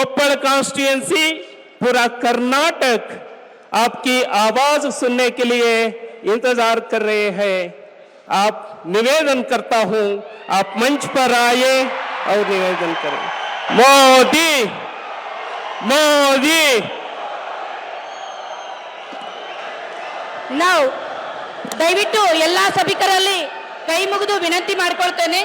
Koppal constituency, पूरा कर्नाटक आपकी आवाज सुनने के लिए इंतजार कर रहे हैं। आप निवेदन करता हूं, आप मंच पर आइए और निवेदन करें। मोदी मोदी। ನಾವು ದಯವಿಟ್ಟು ಎಲ್ಲಾ ಸಭಿಕರಲ್ಲಿ ಕೈ ಮುಗಿದು ವಿನಂತಿ ಮಾಡಿಕೊಳ್ತೇನೆ.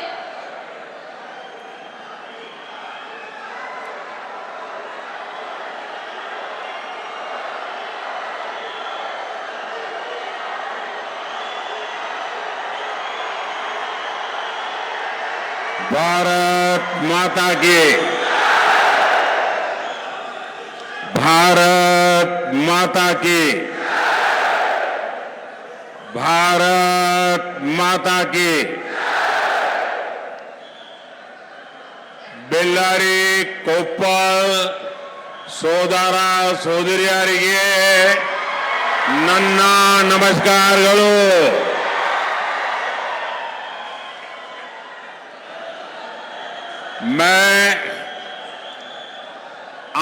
भारत माता की, भारत माता की, भारत माता की। बेल्लारी कोप्पल ಸೋದರ ಸೋದರಿಯರಿಗೆ ನನ್ನ ನಮಸ್ಕಾರಗಳು. मैं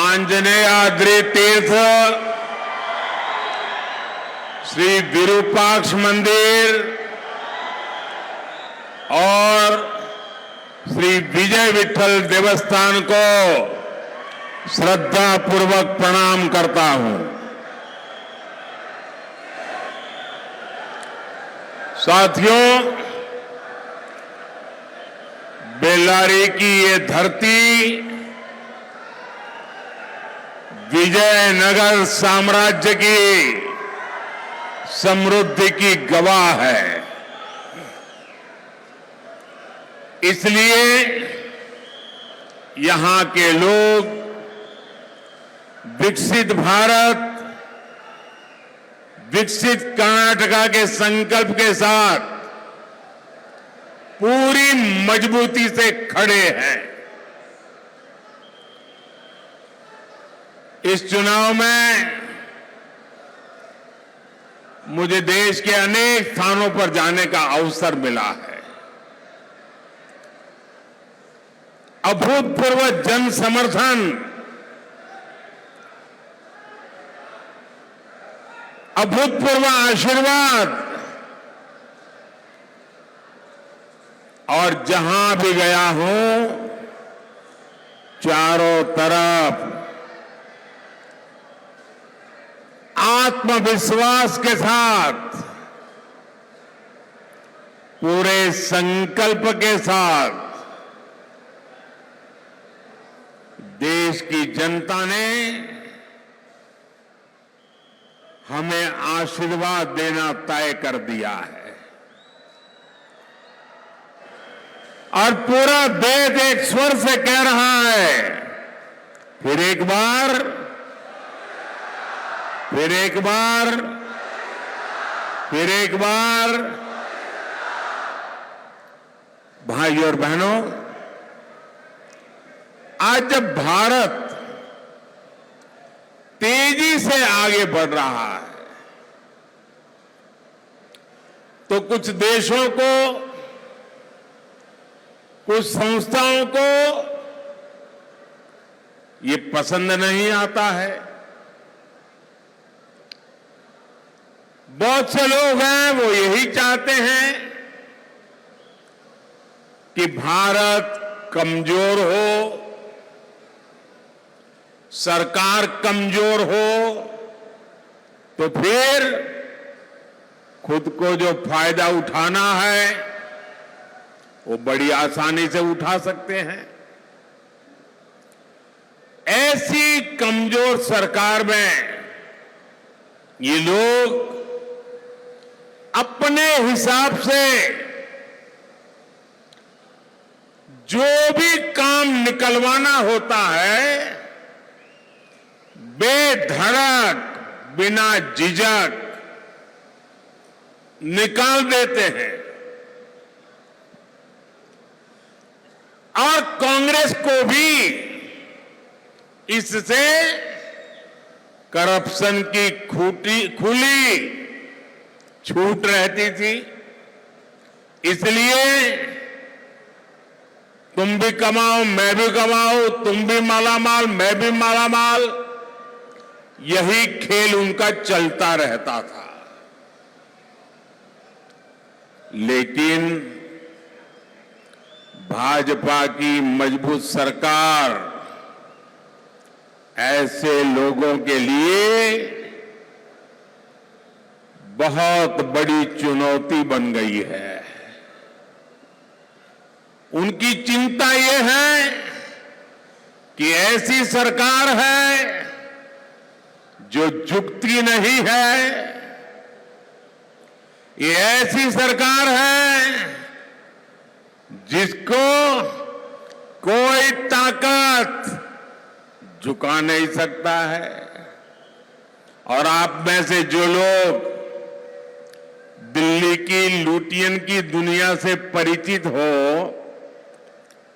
आंजनेयाद्रि तीर्थ श्री विरूपाक्ष मंदिर और श्री विजय विठल देवस्थान को श्रद्धा पूर्वक प्रणाम करता हूं। साथियों, बेल्लारी की ये धरती विजयनगर साम्राज्य की समृद्धि की गवाह है। इसलिए यहां के लोग विकसित भारत, विकसित कर्नाटका के संकल्प के साथ पूरी मजबूती से खड़े हैं। इस चुनाव में मुझे देश के अनेक स्थानों पर जाने का अवसर मिला है। अभूतपूर्व जन समर्थन, अभूतपूर्व आशीर्वाद, और जहां भी गया हूं चारों तरफ आत्मविश्वास के साथ, पूरे संकल्प के साथ देश की जनता ने हमें आशीर्वाद देना तय कर दिया है। और पूरा देश एक स्वर से कह रहा है, फिर एक बार, फिर एक बार, फिर एक बार। भाइयों और बहनों, आज जब भारत तेजी से आगे बढ़ रहा है तो कुछ देशों को, कुछ संस्थाओं को ये पसंद नहीं आता है। बहुत से लोग हैं वो यही चाहते हैं कि भारत कमजोर हो, सरकार कमजोर हो, तो फिर खुद को जो फायदा उठाना है वो बड़ी आसानी से उठा सकते हैं। ऐसी कमजोर सरकार में ये लोग अपने हिसाब से जो भी काम निकलवाना होता है बेधड़क, बिना झिझक निकाल देते हैं। और कांग्रेस को भी इससे करप्शन की खुली छूट रहती थी। इसलिए तुम भी कमाओ, मैं भी कमाऊं, तुम भी मालामाल, मैं भी मालामाल, यही खेल उनका चलता रहता था। लेकिन भाजपा की मजबूत सरकार ऐसे लोगों के लिए बहुत बड़ी चुनौती बन गई है। उनकी चिंता ये है कि ऐसी सरकार है जो झुकती नहीं है, ये ऐसी सरकार है जिसको कोई ताकत झुका नहीं सकता है। और आप में से जो लोग दिल्ली की लुटियन की दुनिया से परिचित हो,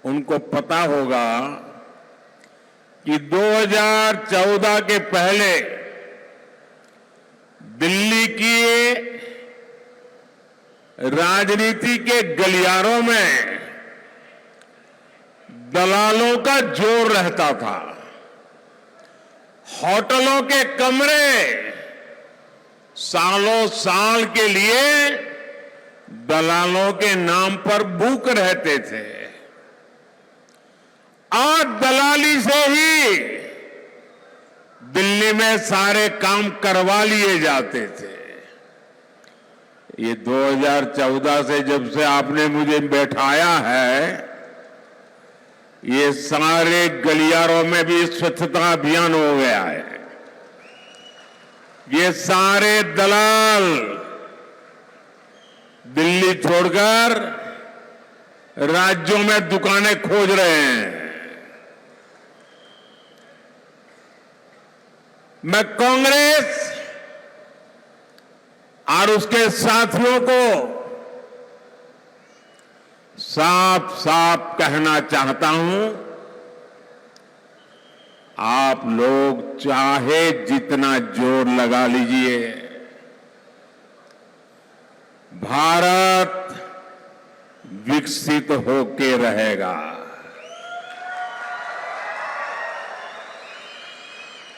उनको पता होगा कि 2014 के पहले दिल्ली की राजनीति के गलियारों में दलालों का जोर रहता था। होटलों के कमरे सालों साल के लिए दलालों के नाम पर बुक रहते थे। आज दलाली से ही दिल्ली में सारे काम करवा लिए जाते थे। ये 2014 से जब से आपने मुझे बैठाया है, ये सारे गलियारों में भी स्वच्छता अभियान हो गया है। ये सारे दलाल दिल्ली छोड़कर राज्यों में दुकानें खोज रहे हैं। मैं कांग्रेस और उसके साथियों को साफ साफ कहना चाहता हूं, आप लोग चाहे जितना जोर लगा लीजिए, भारत विकसित होके रहेगा।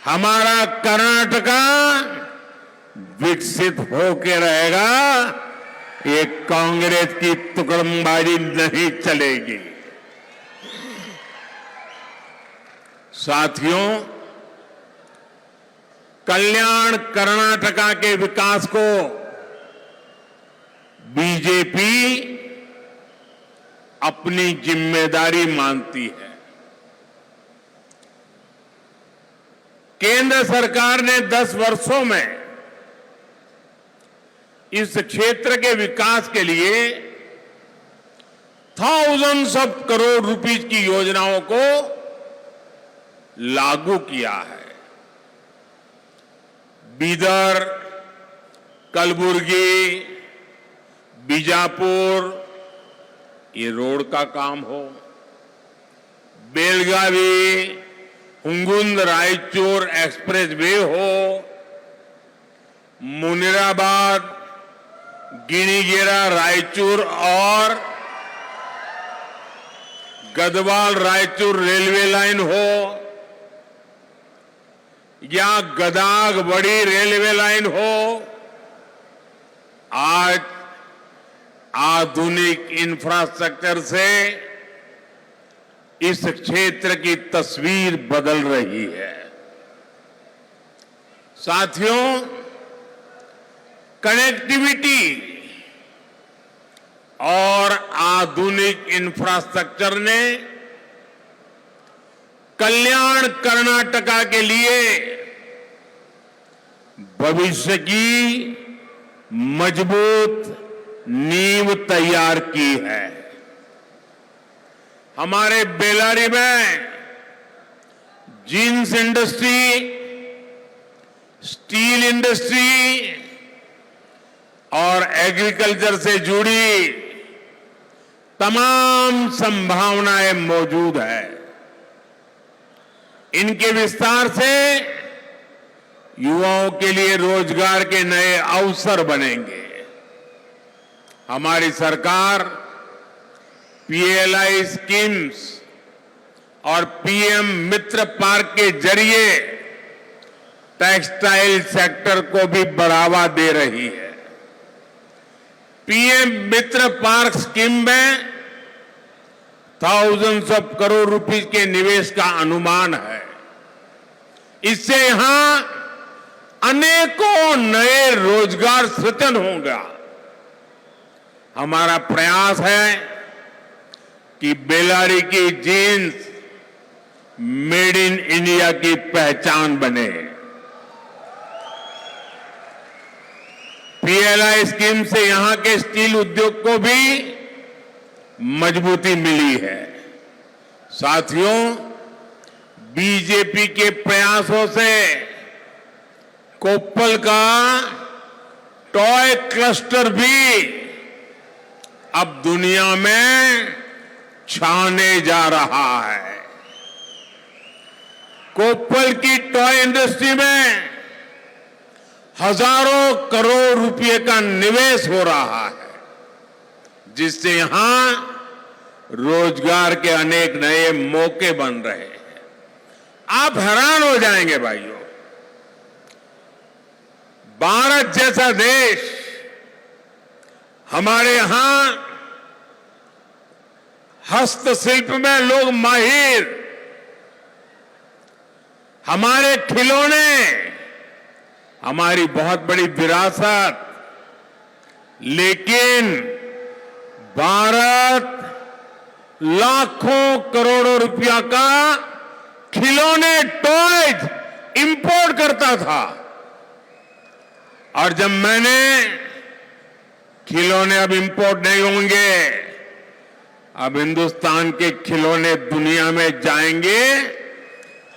हमारा कर्नाटका विकसित होके रहेगा। ये कांग्रेस की तुकड़मबाजी नहीं चलेगी। साथियों, कल्याण कर्नाटका के विकास को बीजेपी अपनी जिम्मेदारी मानती है। केंद्र सरकार ने 10 वर्षों में इस क्षेत्र के विकास के लिए थाउजेंड्स ऑफ करोड़ रुपीस की योजनाओं को लागू किया है। बीदर, कलबुर्गी, बीजापुर, ये रोड का काम हो, बेलगावी, हुंगुंद रायचूर एक्सप्रेस वे हो, मुनिराबाद, गिनीगेरा रायचूर और गदवाल रायचूर रेलवे लाइन हो, या गदाग बड़ी रेलवे लाइन हो, आज आधुनिक इंफ्रास्ट्रक्चर से इस क्षेत्र की तस्वीर बदल रही है। साथियों, कनेक्टिविटी और आधुनिक इंफ्रास्ट्रक्चर ने कल्याण कर्नाटका के लिए भविष्य की मजबूत नींव तैयार की है। हमारे बेलारी में जींस इंडस्ट्री, स्टील इंडस्ट्री और एग्रीकल्चर से जुड़ी तमाम संभावनाएं मौजूद है। इनके विस्तार से युवाओं के लिए रोजगार के नए अवसर बनेंगे। हमारी सरकार पीएलआई स्कीम्स और पीएम मित्र पार्क के जरिए टेक्सटाइल सेक्टर को भी बढ़ावा दे रही है। पीएम मित्र पार्क स्कीम में थाउजेंड्स ऑफ करोड़ रुपीस के निवेश का अनुमान है। इससे यहां अनेकों नए रोजगार सृजन होगा। हमारा प्रयास है कि बेलारी की जींस मेड इन इंडिया की पहचान बने। पीएलआई स्कीम से यहां के स्टील उद्योग को भी मजबूती मिली है। साथियों, बीजेपी के प्रयासों से कोप्पल का टॉय क्लस्टर भी अब दुनिया में छाने जा रहा है। कोप्पल की टॉय इंडस्ट्री में हजारों करोड़ रुपए का निवेश हो रहा है, जिससे यहां रोजगार के अनेक नए मौके बन रहे हैं। आप हैरान हो जाएंगे भाइयों, भारत जैसा देश, हमारे यहां हस्तशिल्प में लोग माहिर, हमारे खिलौने, हमारी बहुत बड़ी विरासत, लेकिन भारत लाखों करोड़ों रुपया का खिलौने टॉयज इंपोर्ट करता था। और जब मैंने खिलौने अब इंपोर्ट नहीं होंगे, अब हिंदुस्तान के खिलौने दुनिया में जाएंगे,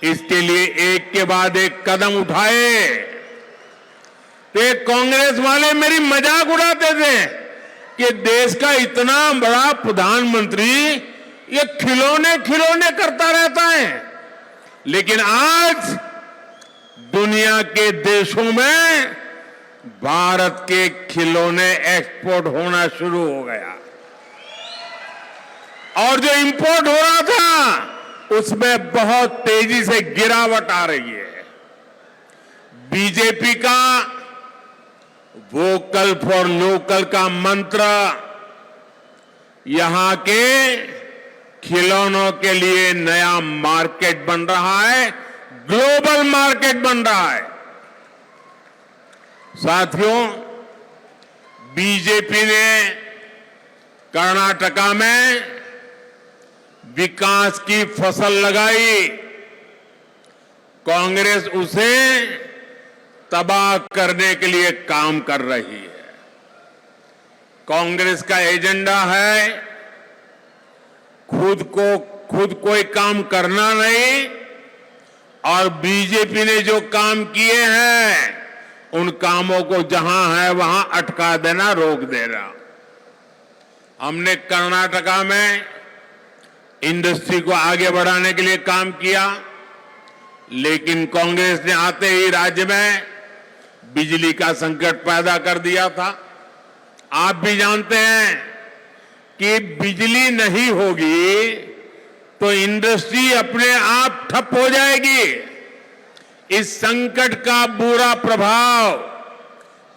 इसके लिए एक के बाद एक कदम उठाए। तो कांग्रेस वाले मेरी मजाक उड़ाते थे कि देश का इतना बड़ा प्रधानमंत्री ये खिलौने खिलौने करता रहता है, लेकिन आज दुनिया के देशों में भारत के खिलौने एक्सपोर्ट होना शुरू हो गया। और जो इंपोर्ट हो रहा था उसमें बहुत तेजी से गिरावट आ रही है। बीजेपी का वोकल फॉर लोकल का मंत्र यहां के खिलौनों के लिए नया मार्केट बन रहा है, ग्लोबल मार्केट बन रहा है। साथियों, बीजेपी ने कर्नाटका में विकास की फसल लगाई, कांग्रेस उसे तबाह करने के लिए काम कर रही है। कांग्रेस का एजेंडा है खुद कोई काम करना नहीं, और बीजेपी ने जो काम किए हैं उन कामों को जहां है वहां अटका देना, रोक देना। हमने कर्नाटका में इंडस्ट्री को आगे बढ़ाने के लिए काम किया, लेकिन कांग्रेस ने आते ही राज्य में बिजली का संकट पैदा कर दिया था। आप भी जानते हैं कि बिजली नहीं होगी तो इंडस्ट्री अपने आप ठप हो जाएगी। इस संकट का बुरा प्रभाव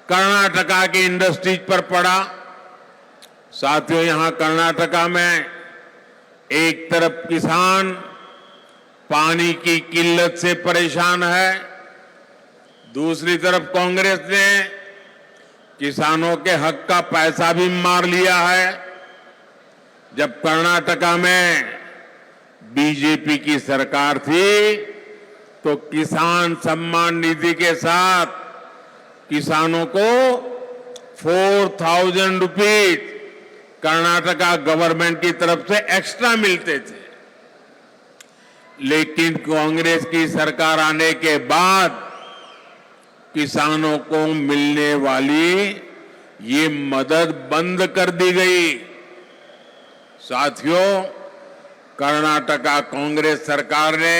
कर्नाटका की इंडस्ट्रीज पर पड़ा। साथियों, यहां कर्नाटका में एक तरफ किसान पानी की किल्लत से परेशान है, दूसरी तरफ कांग्रेस ने किसानों के हक का पैसा भी मार लिया है। जब कर्नाटका में बीजेपी की सरकार थी तो किसान सम्मान निधि के साथ किसानों को 4,000 रुपीज कर्नाटका गवर्नमेंट की तरफ से एक्स्ट्रा मिलते थे। लेकिन कांग्रेस की सरकार आने के बाद किसानों को मिलने वाली ये मदद बंद कर दी गई। साथियों, कर्नाटका कांग्रेस सरकार ने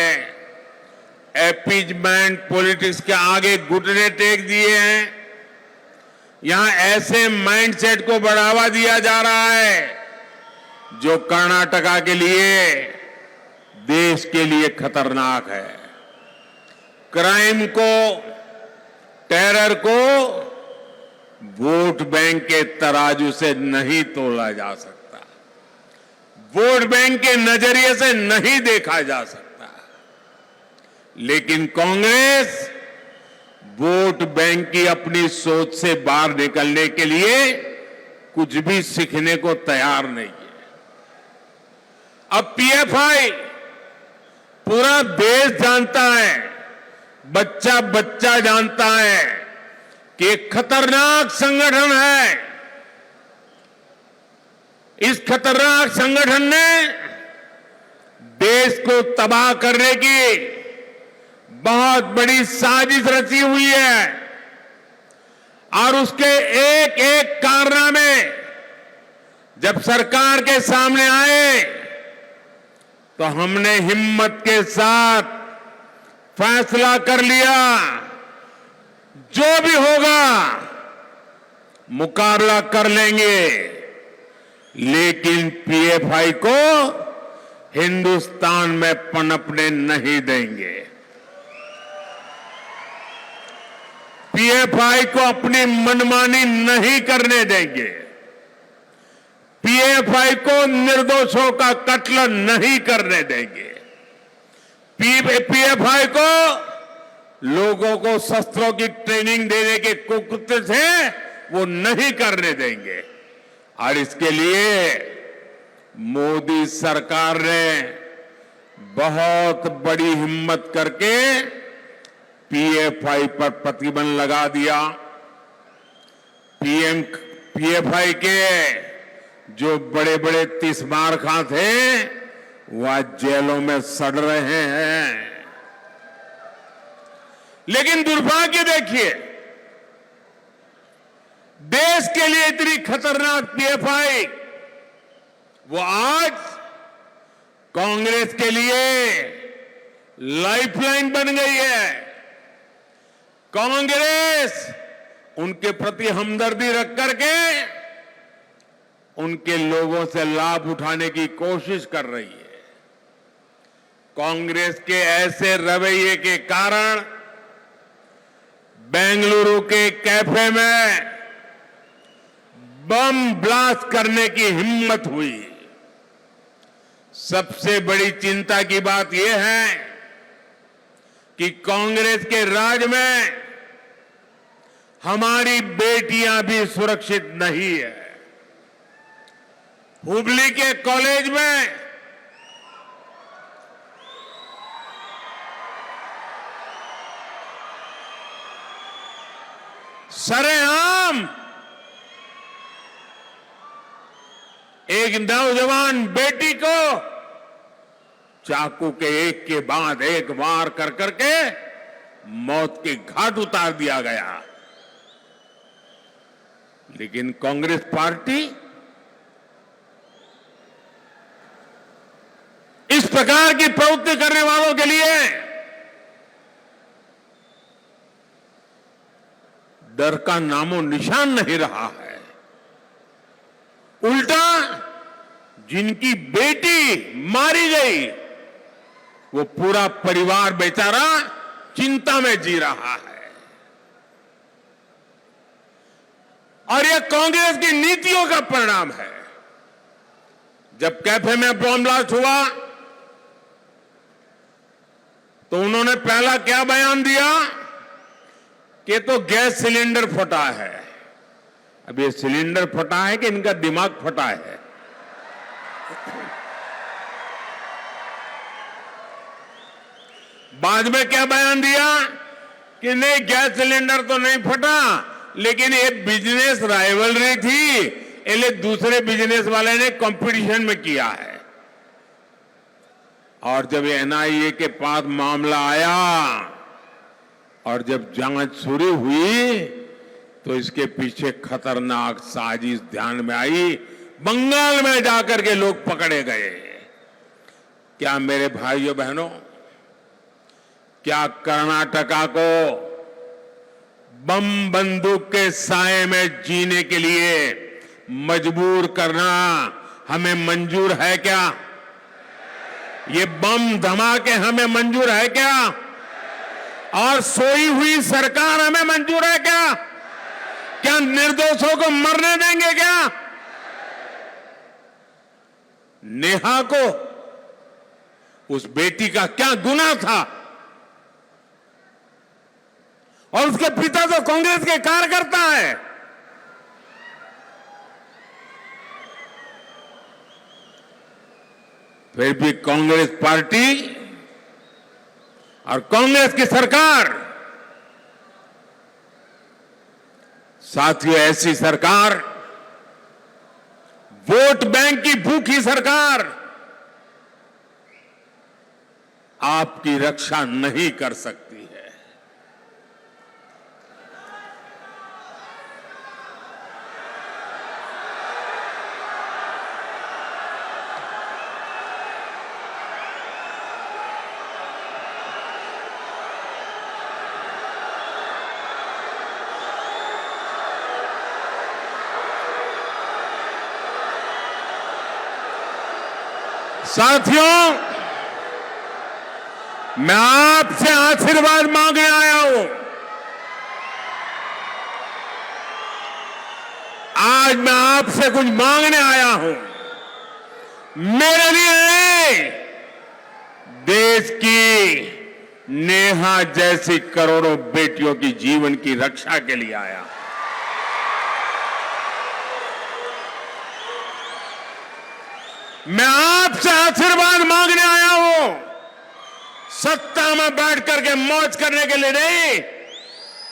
अपीजमेंट पॉलिटिक्स के आगे घुटने टेक दिए हैं। यहां ऐसे माइंडसेट को बढ़ावा दिया जा रहा है जो कर्नाटका के लिए, देश के लिए खतरनाक है। क्राइम को, टेरर को वोट बैंक के तराजू से नहीं तोला जा सकता, वोट बैंक के नजरिए से नहीं देखा जा सकता। लेकिन कांग्रेस वोट बैंक की अपनी सोच से बाहर निकलने के लिए कुछ भी सीखने को तैयार नहीं है। अब पीएफआई पूरा देश जानता है, बच्चा बच्चा जानता है कि एक खतरनाक संगठन है। इस खतरनाक संगठन ने देश को तबाह करने की बहुत बड़ी साजिश रची हुई है और उसके एक एक कारनामे जब सरकार के सामने आए तो हमने हिम्मत के साथ फैसला कर लिया, जो भी होगा मुकाबला कर लेंगे, लेकिन पीएफआई को हिंदुस्तान में पनपने नहीं देंगे। पीएफआई को अपनी मनमानी नहीं करने देंगे। पीएफआई को निर्दोषों का कत्ल नहीं करने देंगे। पीएफआई को लोगों को शस्त्रों की ट्रेनिंग देने के कुकृत्य से वो नहीं करने देंगे। और इसके लिए मोदी सरकार ने बहुत बड़ी हिम्मत करके पीएफआई पर प्रतिबंध लगा दिया। पीएफआई के जो बड़े बड़े तीसमारखां थे वह जेलों में सड़ रहे हैं। लेकिन दुर्भाग्य देखिए, देश के लिए इतनी खतरनाक पीएफआई वो आज कांग्रेस के लिए लाइफलाइन बन गई है। कांग्रेस उनके प्रति हमदर्दी रख करके उनके लोगों से लाभ उठाने की कोशिश कर रही है। कांग्रेस के ऐसे रवैये के कारण बेंगलुरु के कैफे में बम ब्लास्ट करने की हिम्मत हुई। सबसे बड़ी चिंता की बात यह है कि कांग्रेस के राज में हमारी बेटियां भी सुरक्षित नहीं है। हुबली के कॉलेज में सरेआम एक नौजवान बेटी को चाकू के एक के बाद एक वार कर करके मौत के घाट उतार दिया गया। लेकिन कांग्रेस पार्टी इस प्रकार की प्रवृत्ति करने वालों के लिए डर का नामो निशान नहीं रहा है। उल्टा जिनकी बेटी मारी गई वो पूरा परिवार बेचारा चिंता में जी रहा है। और यह कांग्रेस की नीतियों का परिणाम है। जब कैफे में बम ब्लास्ट हुआ तो उन्होंने पहला क्या बयान दिया कि तो गैस सिलेंडर फटा है। अब ये सिलेंडर फटा है कि इनका दिमाग फटा है? बाद में क्या बयान दिया कि नहीं, गैस सिलेंडर तो नहीं फटा, लेकिन ये बिजनेस राइवलरी थी, इसलिए दूसरे बिजनेस वाले ने कंपटीशन में किया है। और जब एनआईए के पास मामला आया और जब जांच शुरू हुई तो इसके पीछे खतरनाक साजिश ध्यान में आई। बंगाल में जाकर के लोग पकड़े गए। क्या मेरे भाइयों बहनों, क्या कर्नाटका को बम बंदूक के साए में जीने के लिए मजबूर करना हमें मंजूर है क्या? ये बम धमाके हमें मंजूर है क्या? और सोई हुई सरकार हमें मंजूर है क्या? क्या निर्दोषों को मरने देंगे क्या? नेहा को, उस बेटी का क्या गुनाह था? और उसके पिता तो कांग्रेस के कार्यकर्ता है। फिर भी कांग्रेस पार्टी और कांग्रेस की सरकार, साथियों, ऐसी सरकार, वोट बैंक की भूखी सरकार आपकी रक्षा नहीं कर सकती है। साथियों, मैं आपसे आशीर्वाद मांगने आया हूं। आज मैं आपसे कुछ मांगने आया हूं। मेरे लिए देश की नेहा जैसी करोड़ों बेटियों की जीवन की रक्षा के लिए आया हूं। मैं आपसे आशीर्वाद मांगने आया हूं, सत्ता में बैठ करके मौज करने के लिए नहीं।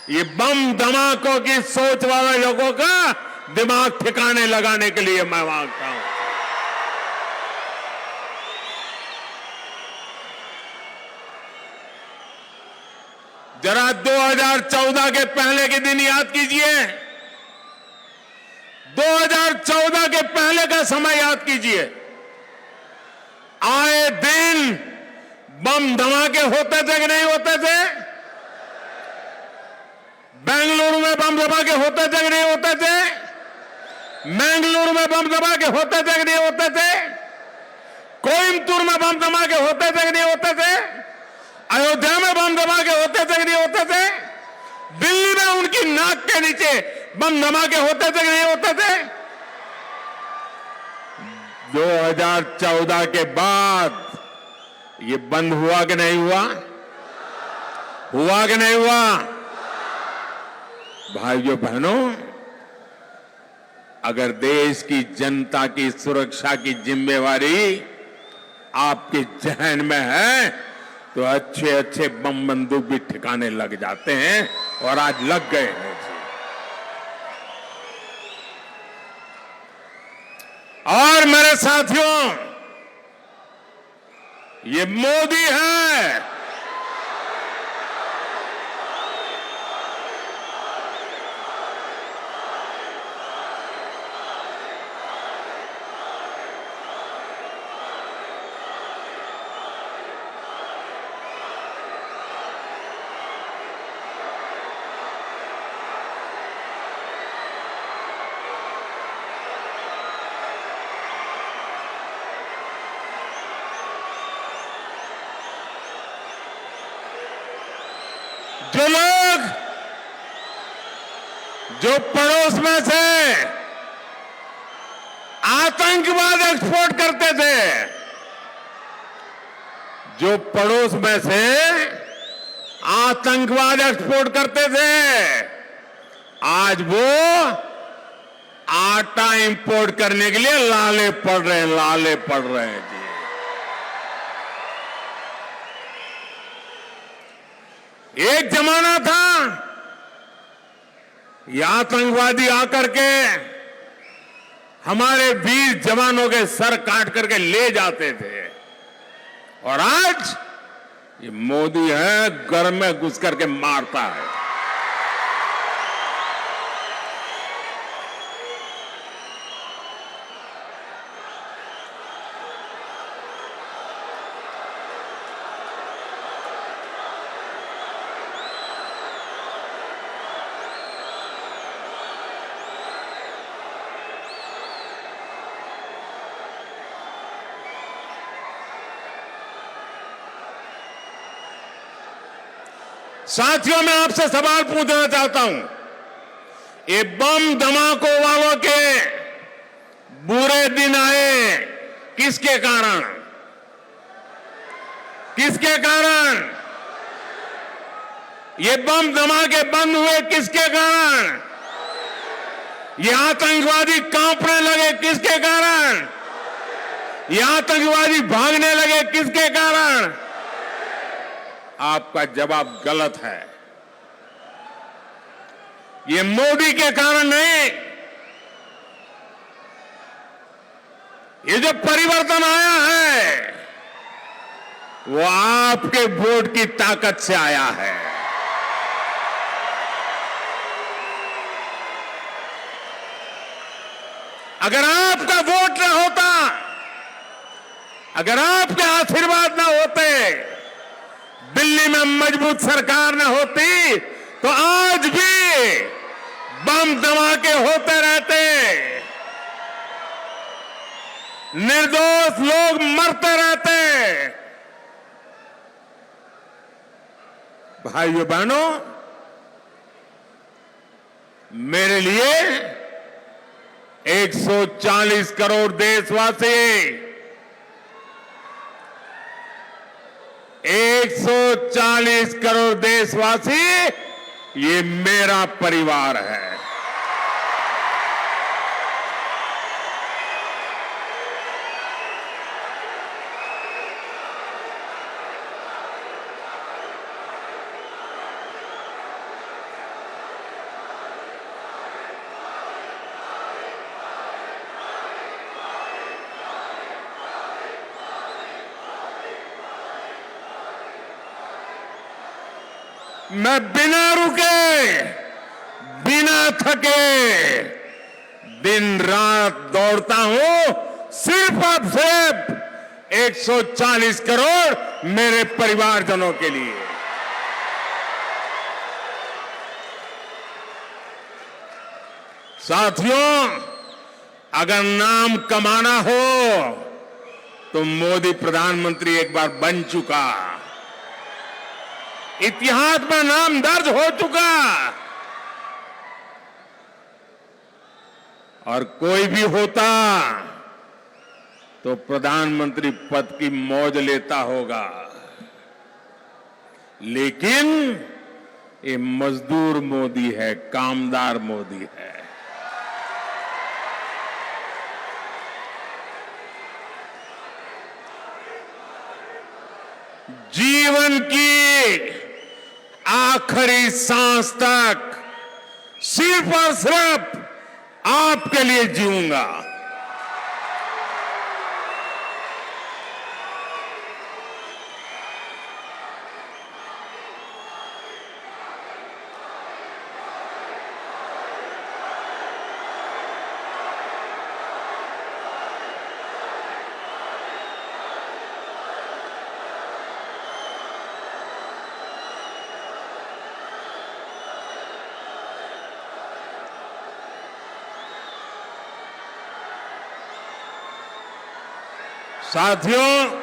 ये बम धमाकों की सोच वाले लोगों का दिमाग ठिकाने लगाने के लिए मैं मांगता हूं। जरा 2014 के पहले के दिन याद कीजिए। 2014 के पहले का समय याद कीजिए। आए दिन बम धमाके होते थे कि नहीं होते थे? बेंगलुरु में बम धमाके होते थे कि नहीं होते थे? मैंगलुरु में बम धमाके होते थे कि नहीं होते थे? कोयम्बतूर में बम धमाके होते थे कि नहीं होते थे? अयोध्या में बम धमाके होते थे कि नहीं होते थे? दिल्ली में उनकी नाक के नीचे बम धमाके होते थे कि नहीं होते थे? 2014 के बाद ये बंद हुआ कि नहीं हुआ? हुआ कि नहीं हुआ? भाइयों बहनों, अगर देश की जनता की सुरक्षा की जिम्मेवारी आपके जहन में है तो अच्छे अच्छे बम बंदूक भी ठिकाने लग जाते हैं, और आज लग गए हैं। और मेरे साथियों, ये मोदी है, जो लोग जो पड़ोस में से आतंकवाद एक्सपोर्ट करते थे, जो पड़ोस में से आतंकवाद एक्सपोर्ट करते थे, आज वो आटा इंपोर्ट करने के लिए लाले पड़ रहे हैं, लाले पड़ रहे हैं जी। एक जमाना था ये आतंकवादी आकर के हमारे वीर जवानों के सर काट करके ले जाते थे, और आज ये मोदी है, घर में घुस करके मारता है। साथियों, मैं आपसे सवाल पूछना चाहता हूं, ये बम धमाकों वालों के बुरे दिन आए किसके कारण? किसके कारण? ये बम धमाके बंद हुए किसके कारण? ये आतंकवादी कांपने लगे किसके कारण? ये आतंकवादी भागने लगे किसके कारण? आपका जवाब गलत है। ये मोदी के कारण नहीं। ये जो परिवर्तन आया है वो आपके वोट की ताकत से आया है। अगर आपका वोट ना होता, अगर आपके आशीर्वाद ना होते, दिल्ली में मजबूत सरकार ना होती, तो आज भी बम धमाके होते रहते, निर्दोष लोग मरते रहते। भाइयों बहनों, मेरे लिए 140 करोड़ देशवासी, 140 करोड़ देशवासी ये मेरा परिवार है। मैं बिना रुके, बिना थके दिन रात दौड़ता हूं, सिर्फ और सिर्फ 140 करोड़ मेरे परिवारजनों के लिए। साथियों, अगर नाम कमाना हो तो मोदी प्रधानमंत्री एक बार बन चुका, इतिहास में नाम दर्ज हो चुका, और कोई भी होता तो प्रधानमंत्री पद की मौज लेता होगा, लेकिन ये मजदूर मोदी है, कामदार मोदी है। जीवन की आखिरी सांस तक सिर्फ और सिर्फ आपके लिए जीऊंगा। साथियों,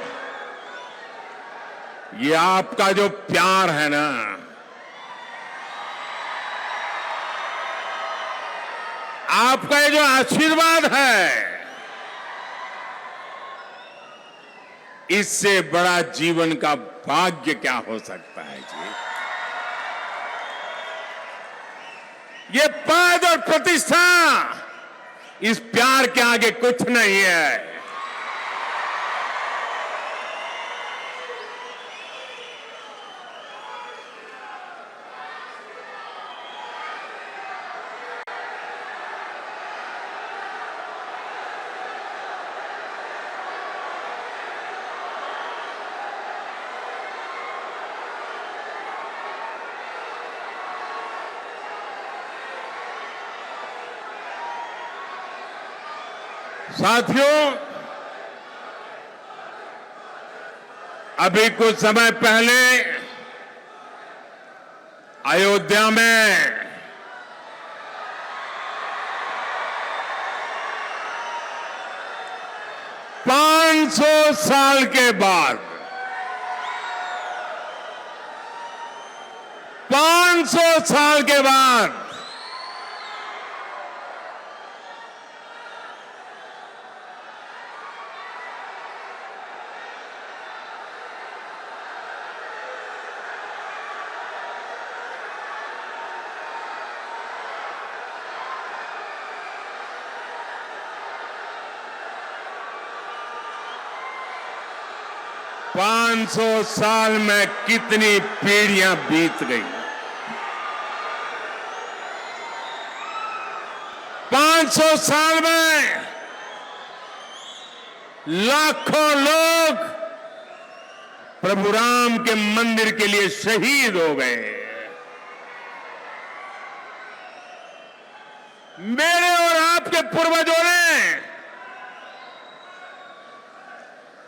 ये आपका जो प्यार है ना, आपका ये जो आशीर्वाद है, इससे बड़ा जीवन का भाग्य क्या हो सकता है जी। ये पद और प्रतिष्ठा इस प्यार के आगे कुछ नहीं है। साथियों, अभी कुछ समय पहले अयोध्या में 500 साल के बाद 500 साल के बाद 500 साल में कितनी पीढ़ियां बीत गई। 500 साल में लाखों लोग प्रभु राम के मंदिर के लिए शहीद हो गए। मेरे और आपके पूर्वजों ने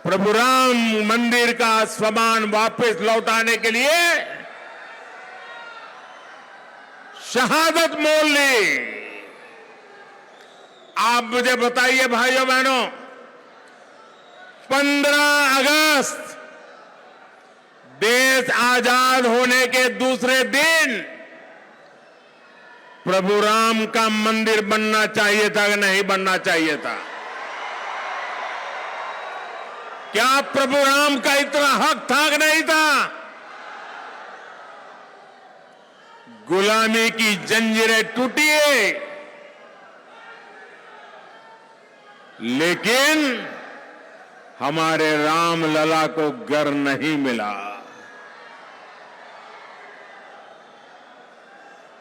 प्रभु राम मंदिर का सम्मान वापस लौटाने के लिए शहादत मोल ली। आप मुझे बताइए भाइयों बहनों, 15 अगस्त देश आजाद होने के दूसरे दिन प्रभु राम का मंदिर बनना चाहिए था कि नहीं बनना चाहिए था? क्या प्रभु राम का इतना हक था कि नहीं था? गुलामी की जंजीरें टूटी, लेकिन हमारे राम लला को घर नहीं मिला।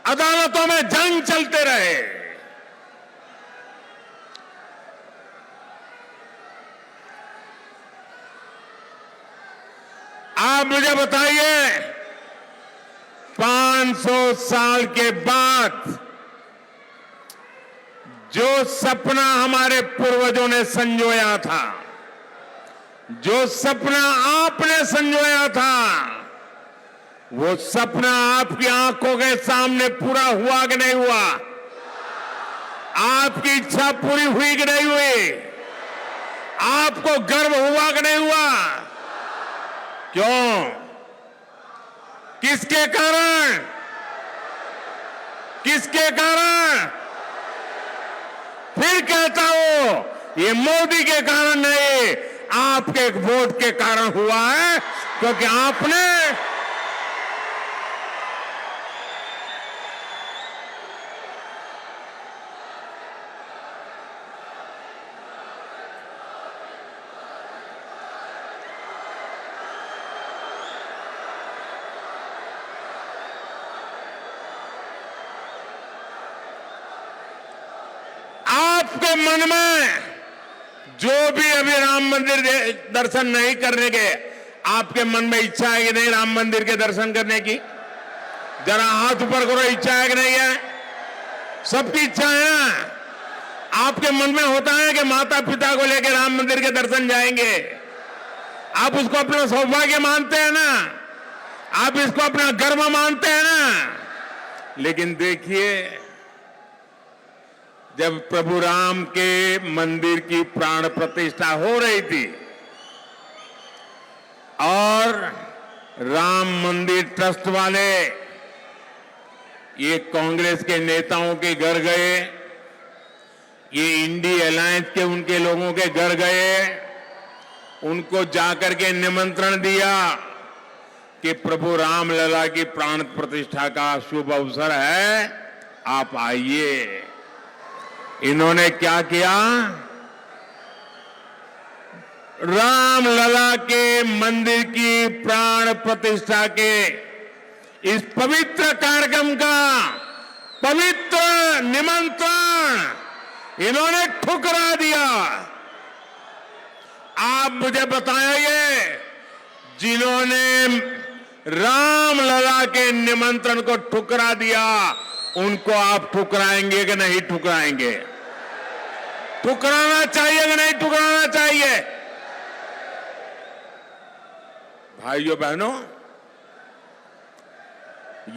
अदालतों में जंग चलते रहे। आप मुझे बताइए, 500 साल के बाद जो सपना हमारे पूर्वजों ने संजोया था, जो सपना आपने संजोया था, वो सपना आपकी आंखों के सामने पूरा हुआ कि नहीं हुआ? आपकी इच्छा पूरी हुई कि नहीं हुई? आपको गर्व हुआ कि नहीं हुआ? क्यों? किसके कारण? किसके कारण? फिर कहता हूं, ये मोदी के कारण नहीं, आपके वोट के कारण हुआ है, क्योंकि आपने आपके मन में जो भी अभी राम मंदिर दर्शन नहीं करने के, आपके मन में इच्छा है कि नहीं राम मंदिर के दर्शन करने की? जरा हाथ ऊपर करो, इच्छा है कि नहीं है? सबकी इच्छा है ना? आपके मन में होता है कि माता पिता को लेकर राम मंदिर के दर्शन जाएंगे? आप उसको अपना सौभाग्य मानते हैं ना? आप इसको अपना गर्व मानते हैं ना? लेकिन देखिए, जब प्रभु राम के मंदिर की प्राण प्रतिष्ठा हो रही थी और राम मंदिर ट्रस्ट वाले ये कांग्रेस के नेताओं के घर गए, ये इंडी अलायंस के उनके लोगों के घर गए, उनको जाकर के निमंत्रण दिया कि प्रभु राम लला की प्राण प्रतिष्ठा का शुभ अवसर है, आप आइए। इन्होंने क्या किया? राम लला के मंदिर की प्राण प्रतिष्ठा के इस पवित्र कार्यक्रम का पवित्र निमंत्रण इन्होंने ठुकरा दिया। आप मुझे बताइए, जिन्होंने राम लला के निमंत्रण को ठुकरा दिया, उनको आप ठुकराएंगे कि नहीं ठुकराएंगे? ठुकराना चाहिए कि नहीं ठुकराना चाहिए? भाइयों बहनों,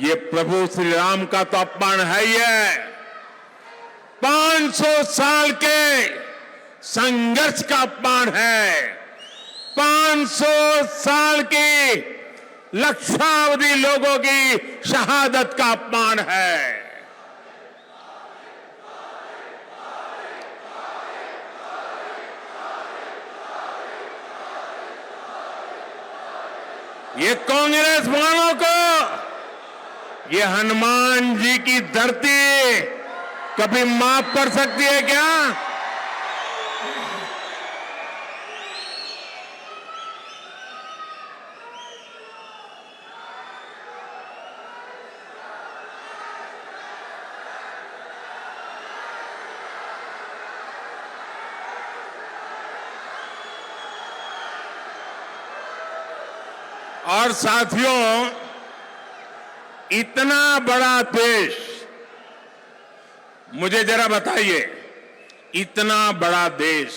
ये प्रभु श्री राम का तो अपमान है ही है। 500 साल के संघर्ष का अपमान है। 500 साल की लक्षावधि लोगों की शहादत का अपमान है। ये कांग्रेस वालों को ये हनुमान जी की धरती कभी माफ कर सकती है क्या? और साथियों, इतना बड़ा देश, मुझे जरा बताइए, इतना बड़ा देश,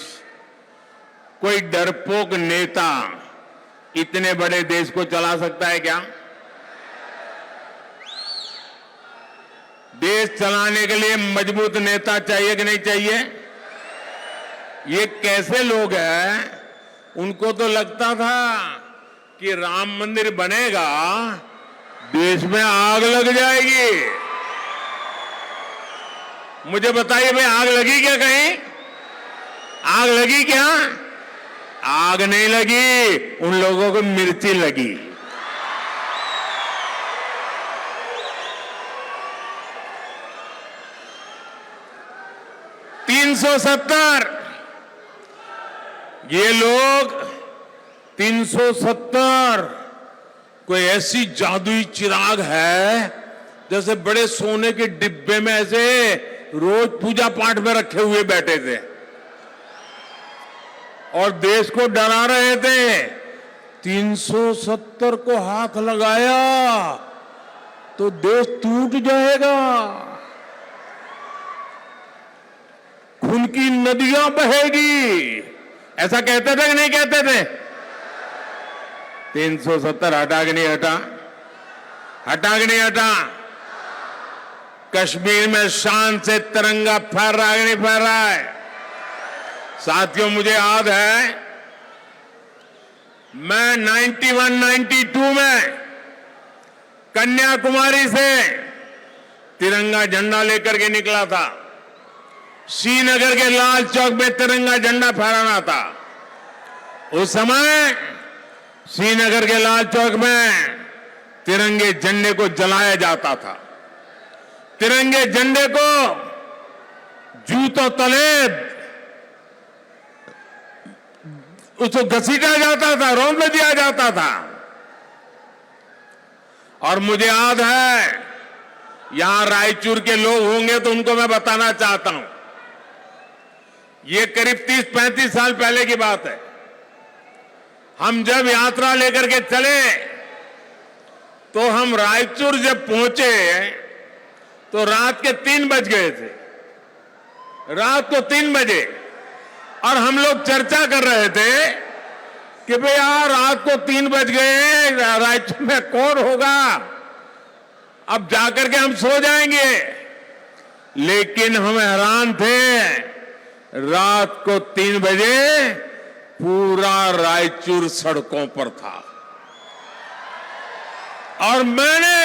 कोई डरपोक नेता इतने बड़े देश को चला सकता है क्या? देश चलाने के लिए मजबूत नेता चाहिए कि नहीं चाहिए? ये कैसे लोग हैं, उनको तो लगता था कि राम मंदिर बनेगा, देश में आग लग जाएगी। मुझे बताइए भाई, आग लगी क्या कहीं? आग लगी क्या? आग नहीं लगी, उन लोगों को मिर्ची लगी। ये लोग 370 कोई ऐसी जादुई चिराग है जैसे बड़े सोने के डिब्बे में ऐसे रोज पूजा पाठ में रखे हुए बैठे थे और देश को डरा रहे थे। 370 को हाथ लगाया तो देश टूट जाएगा, खून की नदियां बहेगी, ऐसा कहते थे कि नहीं कहते थे? 370 हटा कि नहीं हटा? हटा कि नहीं हटा? कश्मीर में शान से तिरंगा फहर रहा है कि नहीं फहर रहा है? साथियों, मुझे याद है, मैं 91-92 में कन्याकुमारी से तिरंगा झंडा लेकर के निकला था। श्रीनगर के लाल चौक में तिरंगा झंडा फहराना था। उस समय श्रीनगर के लाल चौक में तिरंगे झंडे को जलाया जाता था। तिरंगे झंडे को जूतों तले उसको घसीटा जाता था, रौंद दिया जाता था। और मुझे याद है, यहां रायचूर के लोग होंगे तो उनको मैं बताना चाहता हूं, ये करीब 30-35 साल पहले की बात है। हम जब यात्रा लेकर के चले तो हम रायचूर जब पहुंचे तो रात के 3 बज गए थे, रात को 3 बजे, और हम लोग चर्चा कर रहे थे कि भाई यार रात को 3 बज गए, रायचूर में कौन होगा, अब जाकर के हम सो जाएंगे। लेकिन हम हैरान थे, रात को 3 बजे पूरा रायचूर सड़कों पर था। और मैंने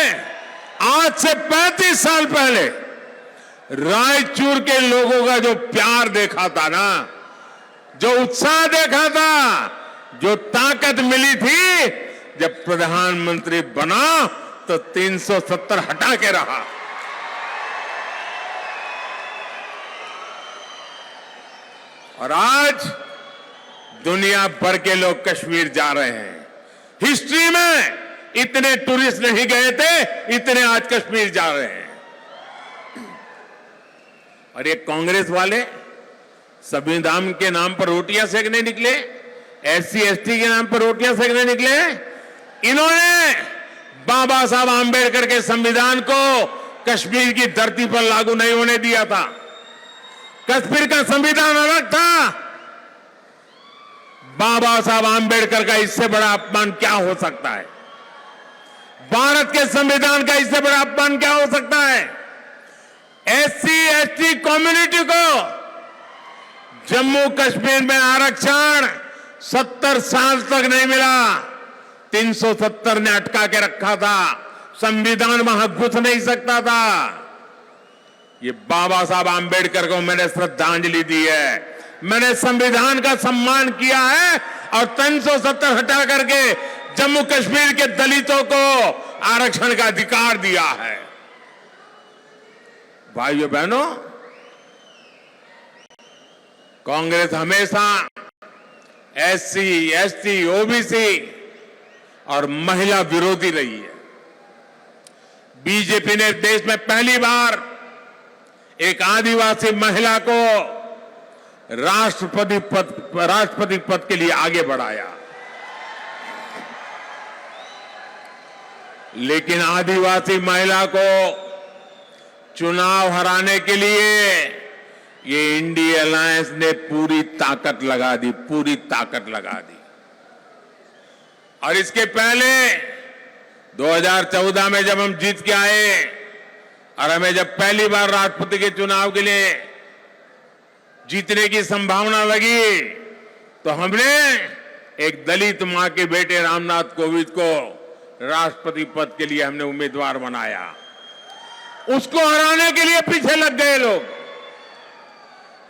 आज से 35 साल पहले रायचूर के लोगों का जो प्यार देखा था ना, जो उत्साह देखा था, जो ताकत मिली थी, जब प्रधानमंत्री बना तो 370 हटा के रहा। और आज दुनिया भर के लोग कश्मीर जा रहे हैं। हिस्ट्री में इतने टूरिस्ट नहीं गए थे, इतने आज कश्मीर जा रहे हैं। और ये कांग्रेस वाले संविधान के नाम पर रोटियां सेकने निकले, SC/ST के नाम पर रोटियां सेकने निकले। इन्होंने बाबा साहब आंबेडकर के संविधान को कश्मीर की धरती पर लागू नहीं होने दिया था। कश्मीर का संविधान अलग था। बाबा साहब आंबेडकर का इससे बड़ा अपमान क्या हो सकता है? भारत के संविधान का इससे बड़ा अपमान क्या हो सकता है? SC/ST कम्युनिटी को जम्मू कश्मीर में आरक्षण 70 साल तक नहीं मिला। 370 ने अटका के रखा था। संविधान वहां घुस नहीं सकता था। ये बाबा साहब आंबेडकर को मैंने श्रद्धांजलि दी है, मैंने संविधान का सम्मान किया है और 370 हटा करके जम्मू कश्मीर के दलितों को आरक्षण का अधिकार दिया है। भाइयों बहनों, कांग्रेस हमेशा एससी, एसटी, ओबीसी और महिला विरोधी रही है। बीजेपी ने देश में पहली बार एक आदिवासी महिला को राष्ट्रपति पद के लिए आगे बढ़ाया, लेकिन आदिवासी महिला को चुनाव हराने के लिए ये इंडिया अलायंस ने पूरी ताकत लगा दी, पूरी ताकत लगा दी। और इसके पहले 2014 में जब हम जीत के आए और हमें जब पहली बार राष्ट्रपति के चुनाव के लिए जीतने की संभावना लगी, तो हमने एक दलित मां के बेटे रामनाथ कोविंद को राष्ट्रपति पद के लिए हमने उम्मीदवार बनाया। उसको हराने के लिए पीछे लग गए लोग,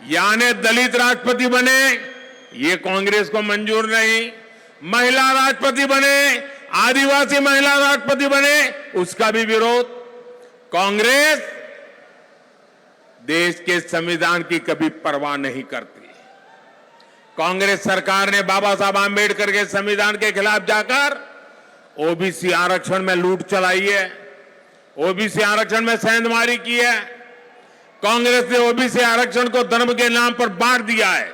यानी दलित राष्ट्रपति बने ये कांग्रेस को मंजूर नहीं, महिला राष्ट्रपति बने, आदिवासी महिला राष्ट्रपति बने, उसका भी विरोध। कांग्रेस देश के संविधान की कभी परवाह नहीं करती। कांग्रेस सरकार ने बाबा साहब आंबेडकर के संविधान के खिलाफ जाकर ओबीसी आरक्षण में लूट चलाई है, ओबीसी आरक्षण में सेंधमारी की है। कांग्रेस ने ओबीसी आरक्षण को धर्म के नाम पर बांट दिया है।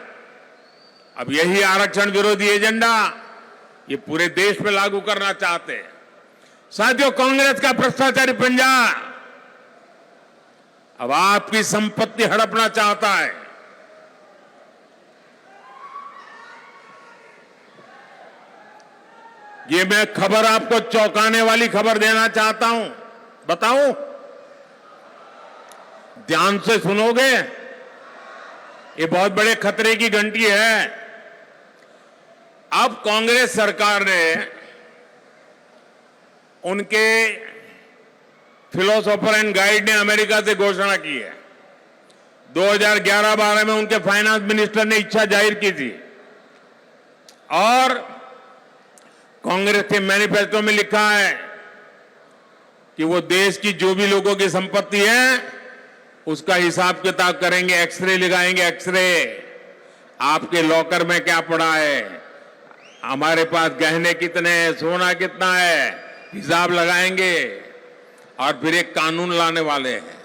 अब यही आरक्षण विरोधी एजेंडा ये पूरे देश में लागू करना चाहते हैं। साथियों, कांग्रेस का भ्रष्टाचारी पंजा अब आपकी संपत्ति हड़पना चाहता है। ये मैं खबर आपको चौंकाने वाली खबर देना चाहता हूं, बताऊं? ध्यान से सुनोगे, ये बहुत बड़े खतरे की घंटी है। अब कांग्रेस सरकार ने उनके फिलोसोफर एंड गाइड ने अमेरिका से घोषणा की है। 2011-12 में उनके फाइनेंस मिनिस्टर ने इच्छा जाहिर की थी और कांग्रेस के मैनिफेस्टो में लिखा है कि वो देश की जो भी लोगों की संपत्ति है उसका हिसाब किताब करेंगे, एक्सरे लगाएंगे, एक्सरे आपके लॉकर में क्या पड़ा है, हमारे पास गहने कितने हैं, सोना कितना है, हिसाब लगाएंगे और फिर एक कानून लाने वाले हैं।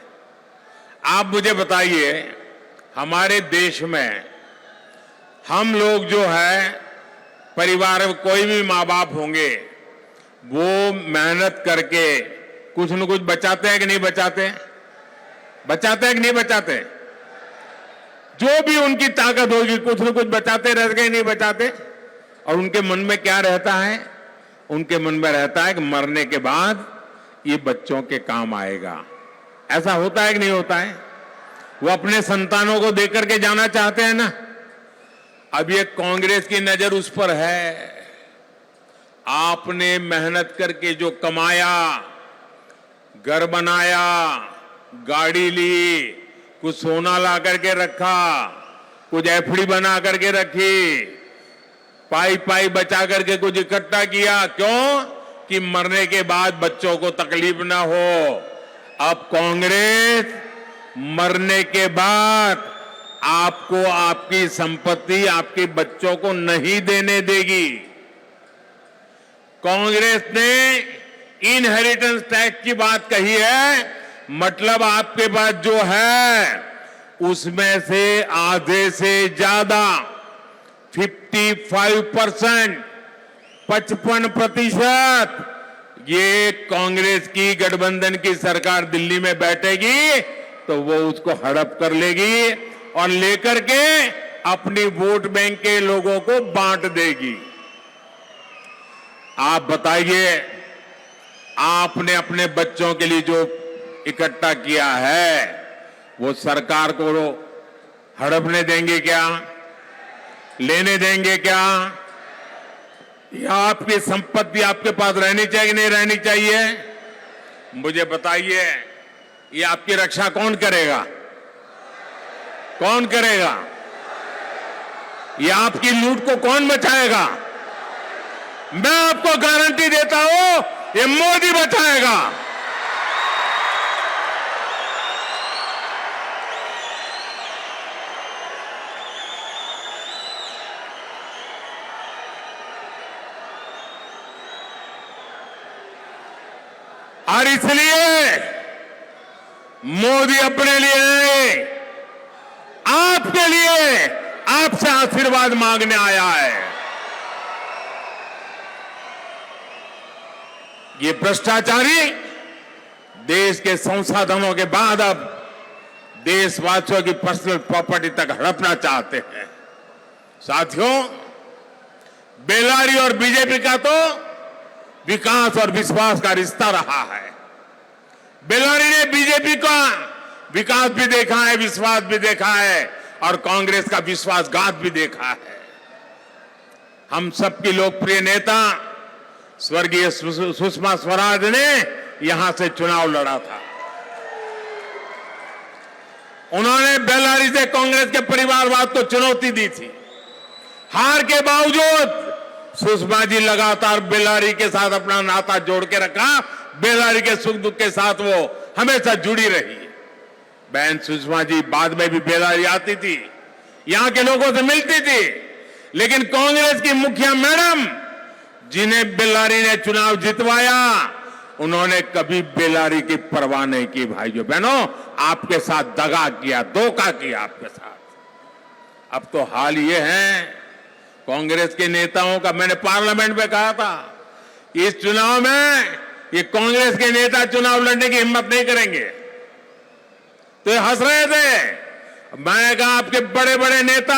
आप मुझे बताइए, हमारे देश में हम लोग जो है परिवार में कोई भी माँ बाप होंगे वो मेहनत करके कुछ न कुछ बचाते हैं कि नहीं बचाते? बचाते हैं कि नहीं बचाते? जो भी उनकी ताकत होगी कुछ न कुछ बचाते रह गए, नहीं बचाते? और उनके मन में क्या रहता है? उनके मन में रहता है कि मरने के बाद ये बच्चों के काम आएगा। ऐसा होता है कि नहीं होता है? वो अपने संतानों को देकर के जाना चाहते हैं ना। अब ये कांग्रेस की नजर उस पर है। आपने मेहनत करके जो कमाया, घर बनाया, गाड़ी ली, कुछ सोना ला करके रखा, कुछ एफडी बना करके रखी, पाई पाई बचा करके कुछ इकट्ठा किया, क्यों? कि मरने के बाद बच्चों को तकलीफ ना हो। अब कांग्रेस मरने के बाद आपको आपकी संपत्ति आपके बच्चों को नहीं देने देगी। कांग्रेस ने इनहेरिटेंस टैक्स की बात कही है, मतलब आपके पास जो है उसमें से आधे से ज्यादा 55%, 55% ये कांग्रेस की गठबंधन की सरकार दिल्ली में बैठेगी तो वो उसको हड़प कर लेगी और लेकर के अपनी वोट बैंक के लोगों को बांट देगी। आप बताइए, आपने अपने बच्चों के लिए जो इकट्ठा किया है वो सरकार को हड़पने देंगे क्या? लेने देंगे क्या? या आपकी संपत्ति आपके पास रहनी चाहिए, नहीं रहनी चाहिए? मुझे बताइए, ये आपकी रक्षा कौन करेगा? कौन करेगा? ये आपकी लूट को कौन बचाएगा? मैं आपको गारंटी देता हूं, ये मोदी बचाएगा। और इसलिए मोदी अपने लिए नहीं, आपके लिए आपसे आशीर्वाद मांगने आया है। ये भ्रष्टाचारी देश के संसाधनों के बाद अब देशवासियों की पर्सनल प्रॉपर्टी तक हड़पना चाहते हैं। साथियों, बेलारी और बीजेपी का तो विकास और विश्वास का रिश्ता रहा है। बेलारी ने बीजेपी का विकास भी देखा है, विश्वास भी देखा है और कांग्रेस का विश्वासघात भी देखा है। हम सबकी लोकप्रिय नेता स्वर्गीय सुषमा स्वराज ने यहां से चुनाव लड़ा था। उन्होंने बेलारी से कांग्रेस के परिवारवाद को चुनौती दी थी। हार के बावजूद सुषमा जी लगातार बेलारी के साथ अपना नाता जोड़ के रखा। बेलारी के सुख दुख के साथ वो हमेशा जुड़ी रही। बहन सुषमा जी बाद में भी बेलारी आती थी, यहां के लोगों से मिलती थी, लेकिन कांग्रेस की मुखिया मैडम जिन्हें बेलारी ने चुनाव जितवाया, उन्होंने कभी बेलारी की परवाह नहीं की। भाइयों बहनों, आपके साथ दगा किया, धोखा किया आपके साथ। अब तो हाल ये है, कांग्रेस के नेताओं का, मैंने पार्लियामेंट में कहा था, इस चुनाव में ये कांग्रेस के नेता चुनाव लड़ने की हिम्मत नहीं करेंगे। तो ये हंस रहे थे। मैंने कहा आपके बड़े बड़े नेता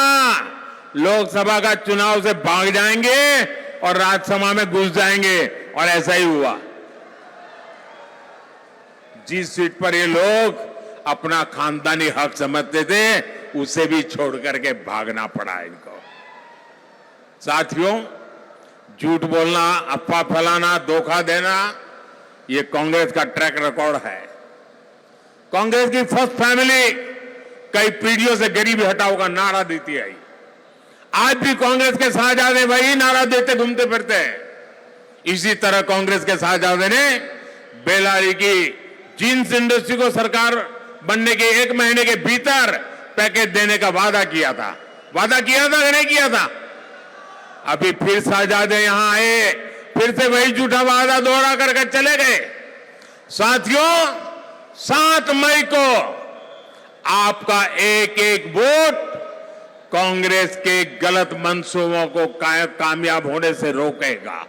लोकसभा का चुनाव से भाग जाएंगे और राज्यसभा में घुस जाएंगे, और ऐसा ही हुआ। जिस सीट पर ये लोग अपना खानदानी हक समझते थे, उसे भी छोड़ करके भागना पड़ा इनको। साथियों, झूठ बोलना, अफवाह फैलाना, धोखा देना, ये कांग्रेस का ट्रैक रिकॉर्ड है। कांग्रेस की फर्स्ट फैमिली कई पीढ़ियों से गरीबी हटाओ का नारा देती आई। आज भी कांग्रेस के शाहजादे वही नारा देते घूमते फिरते हैं। इसी तरह कांग्रेस के शाहजादे ने बेलारी की जींस इंडस्ट्री को सरकार बनने के 1 महीने के भीतर पैकेज देने का वादा किया था। वादा किया था कि नहीं किया था? अभी फिर शाहजादे यहां आए, फिर से वही झूठा वादा दोहरा करके चले गए। साथियों, 7 मई को आपका एक एक वोट कांग्रेस के गलत मंसूबों को कामयाब होने से रोकेगा।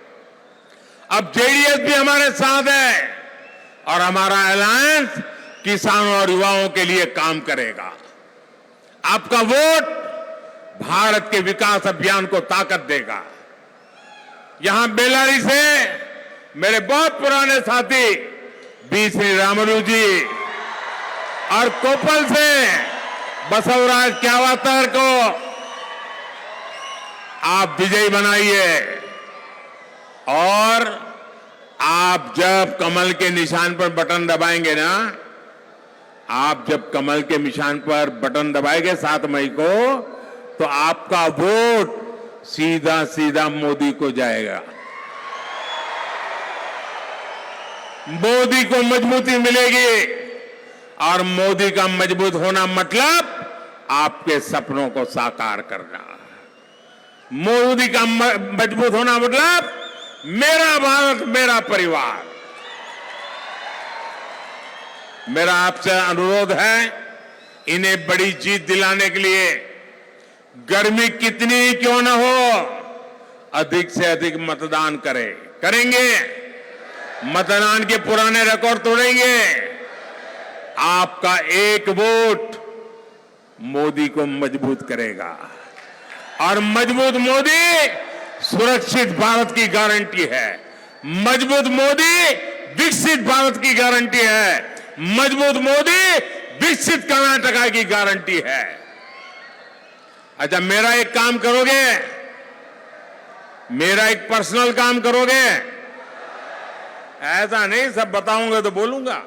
अब जेडीएस भी हमारे साथ है और हमारा अलायंस किसानों और युवाओं के लिए काम करेगा। आपका वोट भारत के विकास अभियान को ताकत देगा। यहां बेलारी से मेरे बहुत पुराने साथी बी श्री रामुलु जी और कोपल से बसवराज क्यावातर को आप विजयी बनाइए, और आप जब कमल के निशान पर बटन दबाएंगे ना, आप जब कमल के निशान पर बटन दबाएंगे 7 मई को, तो आपका वोट सीधा सीधा मोदी को जाएगा। मोदी को मजबूती मिलेगी, और मोदी का मजबूत होना मतलब आपके सपनों को साकार करना। मोदी का मजबूत होना मतलब मेरा भारत, मेरा परिवार। मेरा आपसे अनुरोध है, इन्हें बड़ी जीत दिलाने के लिए गर्मी कितनी क्यों न हो, अधिक से अधिक मतदान करेंगे। मतदान के पुराने रिकॉर्ड तोड़ेंगे। आपका एक वोट मोदी को मजबूत करेगा, और मजबूत मोदी सुरक्षित भारत की गारंटी है। मजबूत मोदी विकसित भारत की गारंटी है। मजबूत मोदी विकसित कर्नाटका की गारंटी है। अच्छा, मेरा एक काम करोगे, मेरा एक पर्सनल काम करोगे? ऐसा नहीं, सब बताऊंगा तो बोलूंगा।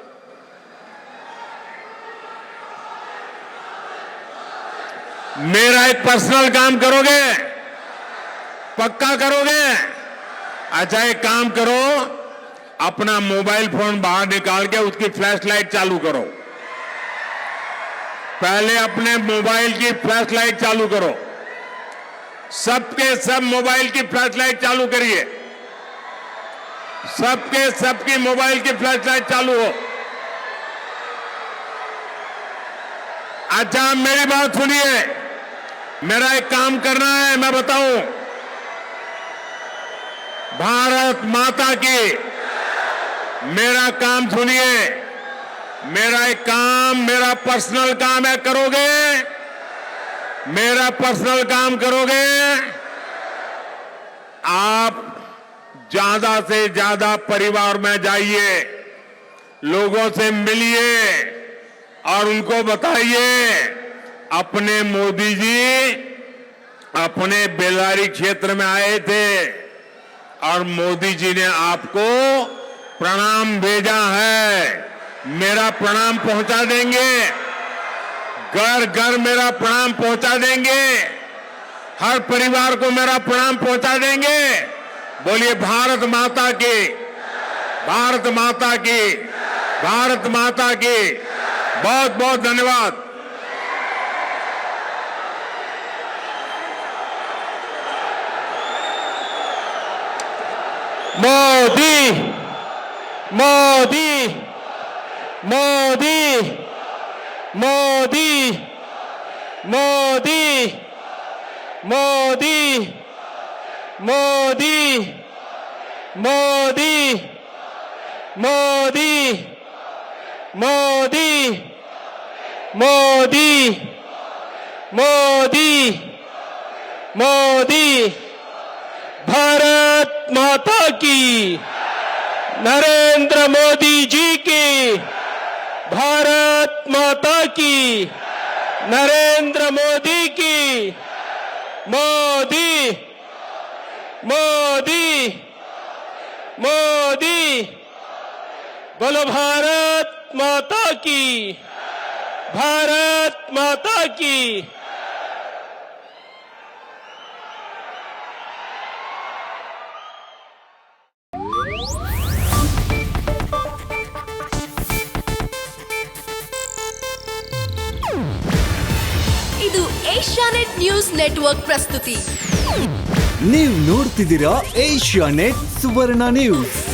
मेरा एक पर्सनल काम करोगे? पक्का करोगे? अच्छा, एक काम करो, अपना मोबाइल फोन बाहर निकाल के उसकी फ्लैश लाइट चालू करो। पहले अपने मोबाइल की फ्लैश लाइट चालू करो। सबके सब मोबाइल की फ्लैश लाइट चालू करिए। सबके सबकी मोबाइल की फ्लैश लाइट चालू हो। अच्छा, मेरी बात सुनिए। मेरा एक काम करना है, मैं बताऊं। भारत माता की, मेरा काम सुनिए। मेरा एक काम, मेरा पर्सनल काम है, करोगे? मेरा पर्सनल काम करोगे? आप ज्यादा से ज्यादा परिवार में जाइए, लोगों से मिलिए और उनको बताइए अपने मोदी जी अपने बेलारी क्षेत्र में आए थे और मोदी जी ने आपको प्रणाम भेजा है। मेरा प्रणाम पहुंचा देंगे, घर घर मेरा प्रणाम पहुंचा देंगे, हर परिवार को मेरा प्रणाम पहुंचा देंगे। बोलिए भारत माता की, भारत माता की, भारत माता की। बहुत बहुत धन्यवाद। मोदी मोदी मोदी मोदी मोदी मोदी मोदी मोदी मोदी मोदी मोदी मोदी मोदी। भारत माता की, नरेंद्र मोदी जी की, भारत माता की, नरेंद्र मोदी की। मोदी मोदी मोदी। बोलो भारत माता की, भारत माता की। ಇದು ಏಷ್ಯಾನೆಟ್ ನ್ಯೂಸ್ ನೆಟ್ವರ್ಕ್ ಪ್ರಸ್ತುತಿ. ನೀವು ನೋಡ್ತಿದ್ದೀರಾ ಏಷ್ಯಾನೆಟ್ ಸುವರ್ಣ ನ್ಯೂಸ್.